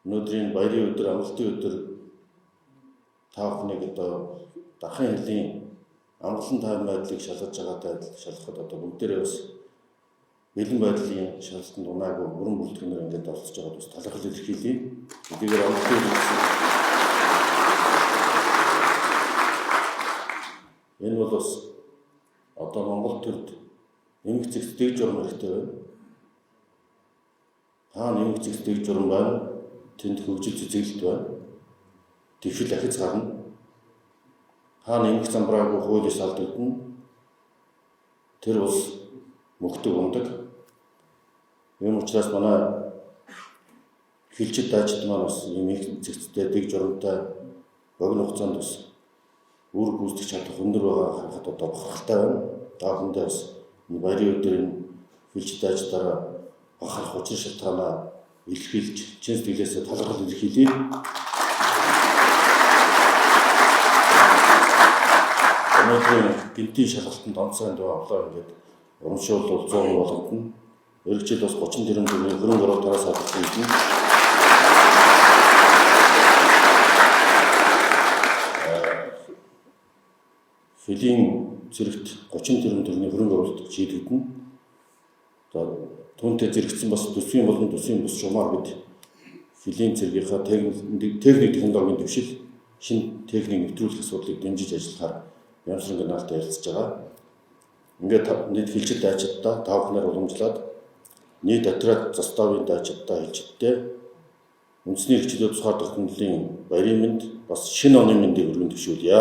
Өнөөдрийн баярын өдөр, амралтын өдөр та бүхнийг одоо дахин хэлний амгалан тайван байдлыг шалгаж байгаатай шалгахад одоо бүгдээрээ бас бэлэн байдлын шалгалтанд унаагүй бүрэн бүрэлдэхүүнээр ингээд оролцож байгаад бас талархал илэрхийлье. Эдгээр амралтын өдөр энэ бол бас одоо Монгол төрд нэмэх зэгц дэг журам хэрэгтэй байна. Та нэмэх зэгц дэг журам байна. Тэнд хөгжил цэцэглэлт байна. Тэгшил ахиц гарна. Та нэмэх замбраагүй хуулиас алдагдана. Тэр бас мөхдөг ундаг. Ийм учраас манай хилчид даачид маань бас нэмэх зэгцтэй дэг журамтай богино хугацаанд бас үр гүйцэтгэж чадах өндөр байгаа харахад одоо бахархалтай байна. Та бүхэндээ бас баярын өдөр энэ хилчид даачдаараа бахарх учир шалтгаанаа илэрхийлж чин сэтгэлээсээ талархал илэрхийлье. Өнөөдрийн гинтийн шалгалтанд онцгой авлаа ингээд урамшуул 100 болгоно. Өргөжил бас 30 тэрбум төгрөгийн хөрөнгө оруулалт тараас авсан юм. Филийн зэрэгт 30 тэрбум төгрөгийн хөрөнгө оруулалт шийдэгдэнэ. Одоо түүнтэй зэрэгцсэн бас төсвийн болон төсвийн бус шугамар бид филийн зэргийнхаа техник технологийн дэвшил, шинэ техник нэвтрүүлэх асуудлыг дэмжиж ажиллахаар Ямсрын генералтай ярилцж байгаа. Ингээд нийт хилчид даачидаа та бүхнээр уламжлаад нийт отряд заставын даачидаа хилчидтэй үндэсний хилчидүүд тусгаар тогтнолын баярын мэнд бас шинэ оны мэндийг өргөн төвшүүлье.